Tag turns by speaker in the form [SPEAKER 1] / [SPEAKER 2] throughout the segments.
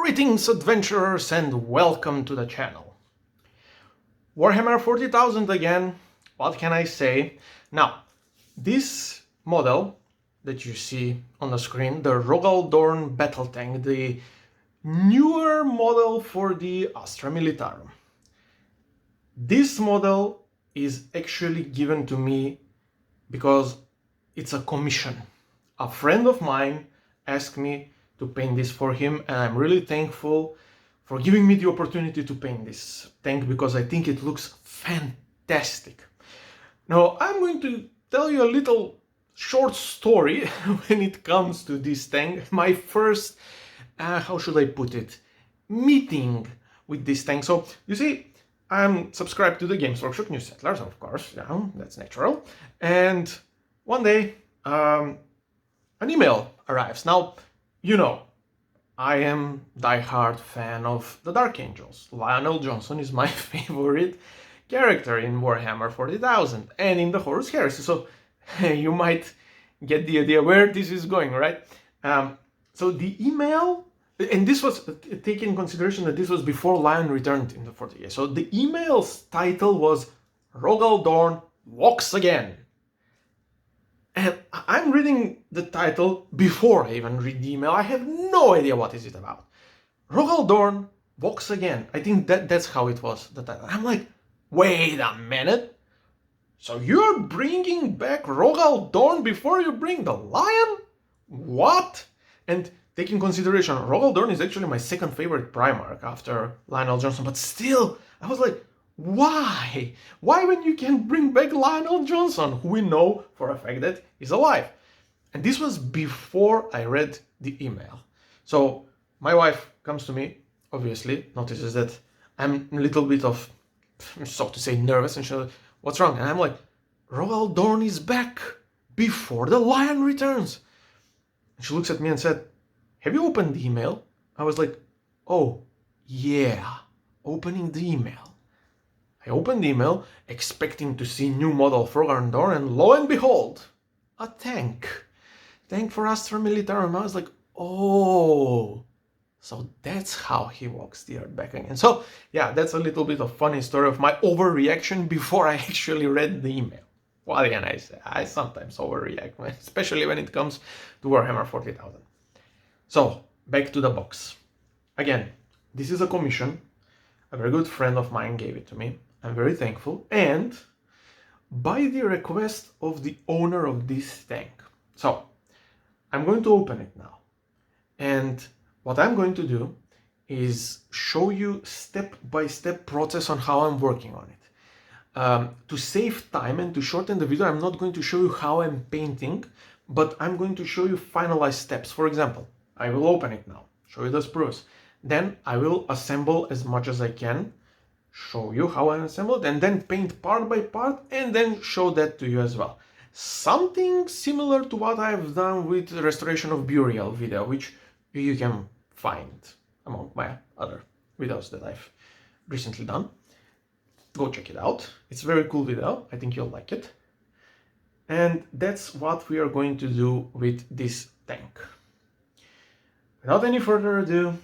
[SPEAKER 1] Greetings adventurers and welcome to the channel. Warhammer 40,000 again, what can I say? Now, this model that you see on the screen, the Rogal Dorn Battle Tank, the newer model for the Astra Militarum. This model is actually given to me because it's a commission. A friend of mine asked me to paint this for him, and I'm really thankful for giving me the opportunity to paint this tank because I think it looks fantastic. Now I'm going to tell you a little short story when it comes to this tank. My first, how should I put it, meeting with this tank. So you see, I'm subscribed to the Games Workshop New Settlers, of course, yeah, that's natural. And one day, an email arrives. Now, you know, I am die-hard fan of the Dark Angels. Lionel Johnson is my favorite character in Warhammer 40,000 and in the Horus Heresy. So you might get the idea where this is going, right? So the email, and this was taking in consideration that this was before Lion returned in the 40th. So the email's title was Rogal Dorn Walks Again. And I'm reading the title before I even read the email. I have no idea what is it about. Rogal Dorn Walks Again. I think that's how it was, the title. I'm like, wait a minute. So you're bringing back Rogal Dorn before you bring the Lion? What? And taking consideration, Rogal Dorn is actually my second favorite Primarch after Lionel Johnson. But still, I was like, why? Why when you can bring back Lionel Johnson, who we know for a fact that is alive? And this was before I read the email. So my wife comes to me, obviously, notices that I'm a little bit of, so to say, nervous, and she's like, what's wrong? And I'm like, Rogal Dorn is back before the Lion returns. And she looks at me and said, have you opened the email? I was like, oh, yeah, opening the email. I opened the email, expecting to see new model Rogal Dorn, and lo and behold, a tank. Tank for Astra Militarum. I was like, oh, so that's how he walks the earth back again. So yeah, that's a little bit of funny story of my overreaction before I actually read the email. What can I say? I sometimes overreact, especially when it comes to Warhammer 40,000. So back to the box. Again, this is a commission. A very good friend of mine gave it to me. I'm very thankful, and by the request of the owner of this tank. So I'm going to open it now, and what I'm going to do is show you step-by-step process on how I'm working on it. To save time and to shorten the video, I'm not going to show you how I'm painting, but I'm going to show you finalized steps. For example, I will open it now, show you the sprues. Then I will assemble as much as I can, show you how I assembled, and then paint part by part, and then show that to you as well. Something similar to what I've done with the Restoration of Burial video, which you can find among my other videos that I've recently done. Go check it out. It's a very cool video. I think you'll like it. And that's what we are going to do with this tank. Without any further ado,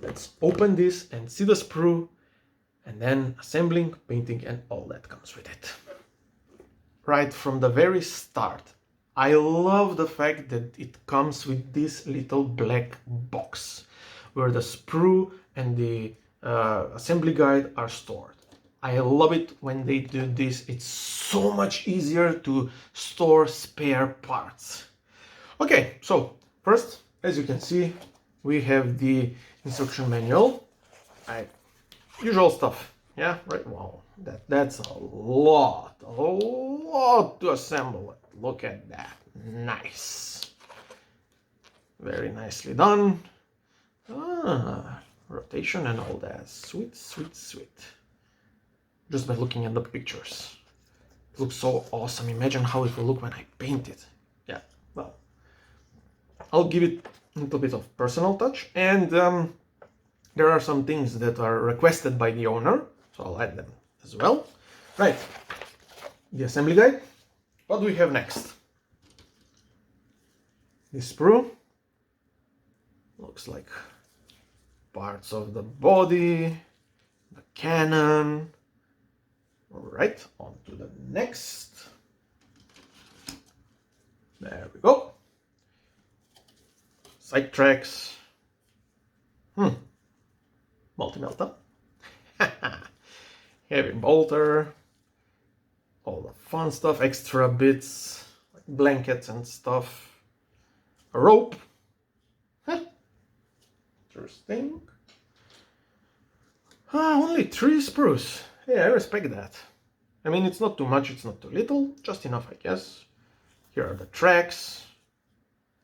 [SPEAKER 1] let's open this and see the sprue, and then assembling, painting, and all that comes with it. Right from the very start, I love the fact that it comes with this little black box where the sprue and the assembly guide are stored. I love it when they do this. It's so much easier to store spare parts. Okay, so first, as you can see, we have the instruction manual. Usual stuff, yeah, right? Wow, that's a lot to assemble it. Look at that, nice, very nicely done. Rotation and all that, sweet. Just by looking at the pictures, it looks so awesome. Imagine how it will look when I paint it. Yeah, well, I'll give it a little bit of personal touch, and there are some things that are requested by the owner, so I'll add them as well. Right, the assembly guide. What do we have next? This sprue. Look looks like parts of the body, the cannon. All right, on to the next. There we go. Side tracks. Multi-melta. Heavy bolter. All the fun stuff, extra bits, like blankets and stuff. A rope. Interesting. Only 3 sprues. Yeah, I respect that. I mean, it's not too much, it's not too little, just enough, I guess. Here are the tracks.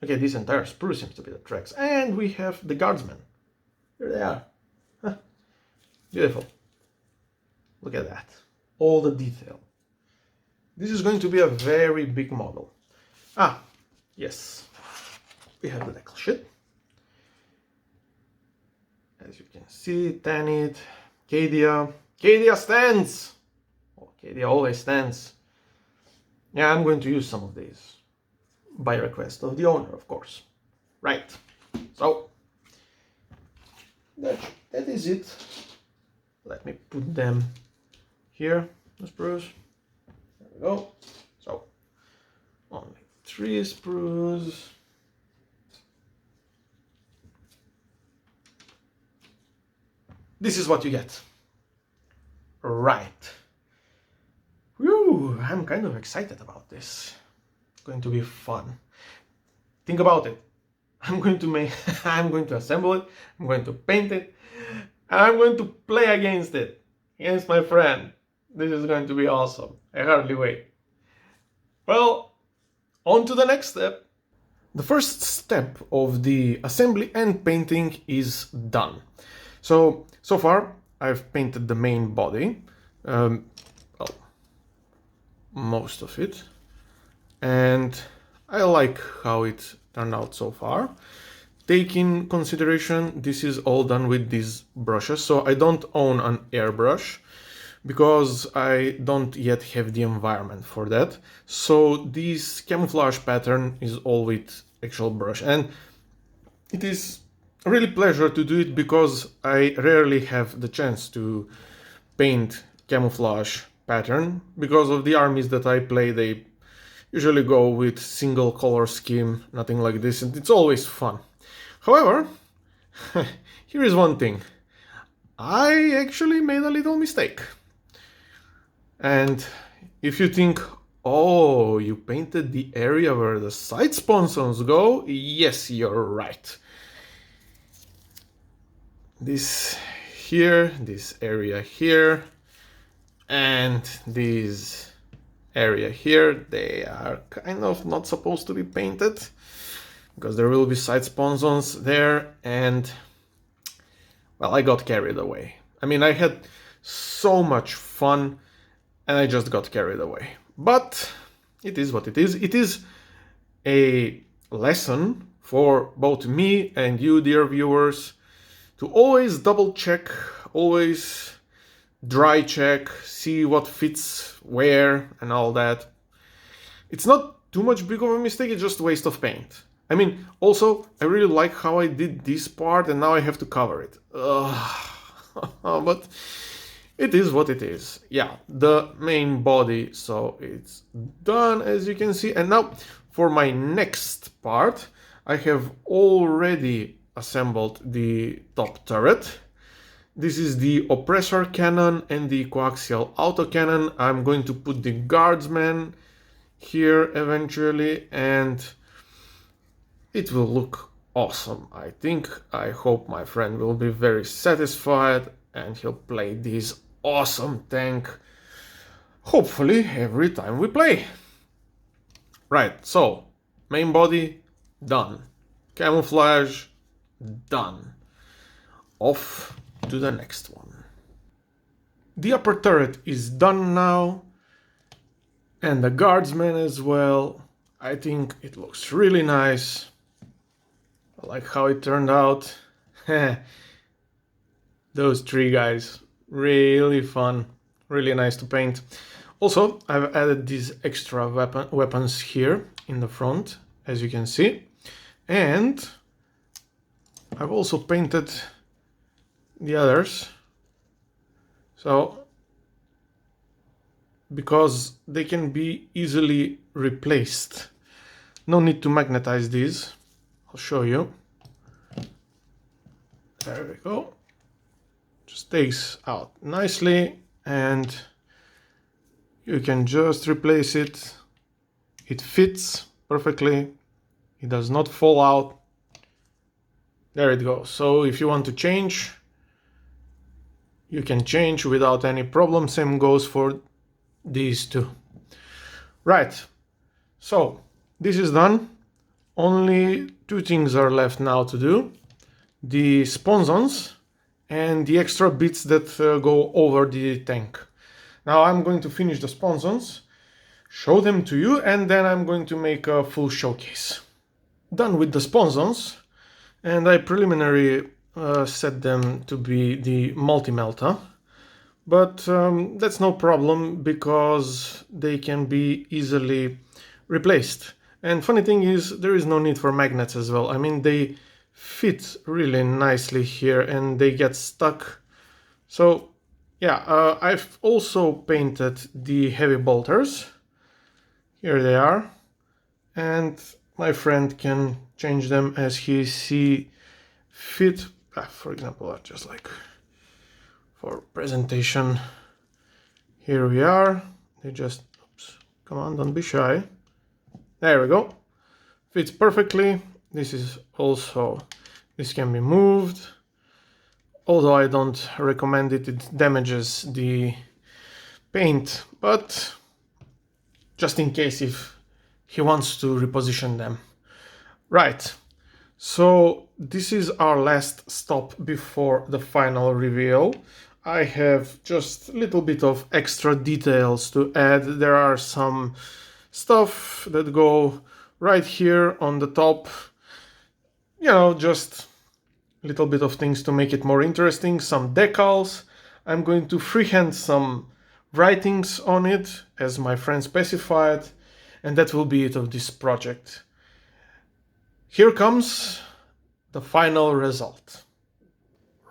[SPEAKER 1] Okay, this entire sprue seems to be the tracks. And we have the guardsmen. Here they are. Beautiful. Look at that. All the detail. This is going to be a very big model. Yes. We have the decal sheet. As you can see, Tanit, Cadia. Cadia stands! Oh, Cadia always stands. Yeah, I'm going to use some of these. By request of the owner, of course. Right. So, that is it. Let me put them here, the sprues. There we go. So, only 3 sprues. This is what you get. Right. Whew, I'm kind of excited about this. It's going to be fun. Think about it. I'm going to assemble it, I'm going to paint it, and I'm going to play against it. Against my friend. This is going to be awesome. I hardly wait. Well, on to the next step. The first step of the assembly and painting is done. So far I've painted the main body, well, most of it, and I like how it turned out so far. Take in consideration this is all done with these brushes, so I don't own an airbrush because I don't yet have the environment for that. So this camouflage pattern is all with actual brush, and it is a really pleasure to do it because I rarely have the chance to paint camouflage pattern. Because of the armies that I play, they usually go with single color scheme, nothing like this, and it's always fun. However, here is one thing. I actually made a little mistake. And if you think, oh, you painted the area where the side sponsons go, yes, you're right. This here, this area here, and this area here, they are kind of not supposed to be painted because there will be side sponsons there, and well, I got carried away. I mean, I had so much fun and I just got carried away. But it is what it is. It is a lesson for both me and you, dear viewers, to always double check, always dry check, see what fits where and all that. It's not too much big of a mistake, it's just a waste of paint. I mean, also, I really like how I did this part and now I have to cover it. But it is what it is. Yeah, the main body, so it's done, as you can see. And now, for my next part, I have already assembled the top turret. This is the oppressor cannon and the coaxial autocannon. I'm going to put the guardsman here eventually, and it will look awesome, I think. I hope my friend will be very satisfied and he'll play this awesome tank, hopefully, every time we play. Right, so, main body, done. Camouflage, done. Off to the next one. The upper turret is done now, and the guardsman as well. I think it looks really nice. I like how it turned out. Those 3 guys, really fun, really nice to paint. Also, I've added these extra weapons here in the front, as you can see. And I've also painted the others, so because they can be easily replaced. No need to magnetize these. I'll show you. There we go. Just takes out nicely, and you can just replace it. It fits perfectly. It does not fall out. There it goes. So if you want to change, you can change without any problem. Same goes for these two. Right. So this is done. Only two things are left now to do. The sponsons and the extra bits that go over the tank. Now I'm going to finish the sponsons, show them to you, and then I'm going to make a full showcase. Done with the sponsons, and I preliminarily set them to be the multi-melta, but that's no problem because they can be easily replaced. And funny thing is, there is no need for magnets as well. I mean, they fit really nicely here and they get stuck. So yeah, I've also painted the heavy bolters. Here they are, and my friend can change them as he see fit. For example, just like for presentation, here we are. They just, oops, come on, don't be shy. There we go. Fits perfectly. This is also, this can be moved. Although I don't recommend it, it damages the paint, but just in case if he wants to reposition them. Right, so this is our last stop before the final reveal. I have just a little bit of extra details to add. There are some stuff that go right here on the top. You know, just a little bit of things to make it more interesting. Some decals. I'm going to freehand some writings on it as my friend specified, and that will be it of this project. Here comes the final result.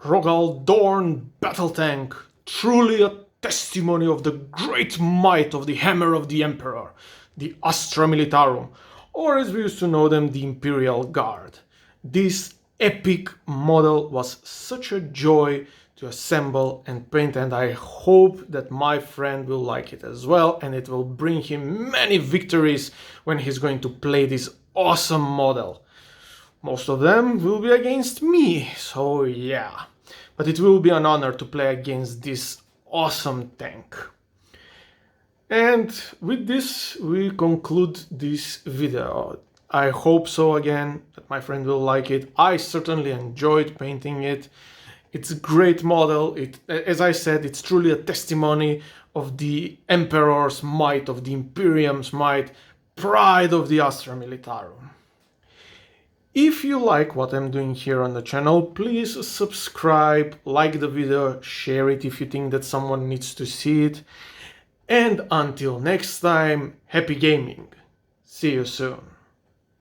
[SPEAKER 1] Rogal Dorn Battle Tank, truly a testimony of the great might of the Hammer of the Emperor, the Astra Militarum, or as we used to know them, the Imperial Guard. This epic model was such a joy to assemble and paint, and I hope that my friend will like it as well, and it will bring him many victories when he's going to play this awesome model. Most of them will be against me, so yeah. But it will be an honor to play against this awesome tank. And with this, we conclude this video. I hope so again, that my friend will like it. I certainly enjoyed painting it. It's a great model. As I said, it's truly a testimony of the Emperor's might, of the Imperium's might, pride of the Astra Militarum. If you like what I'm doing here on the channel, please subscribe, like the video, share it if you think that someone needs to see it. And until next time, happy gaming. See you soon.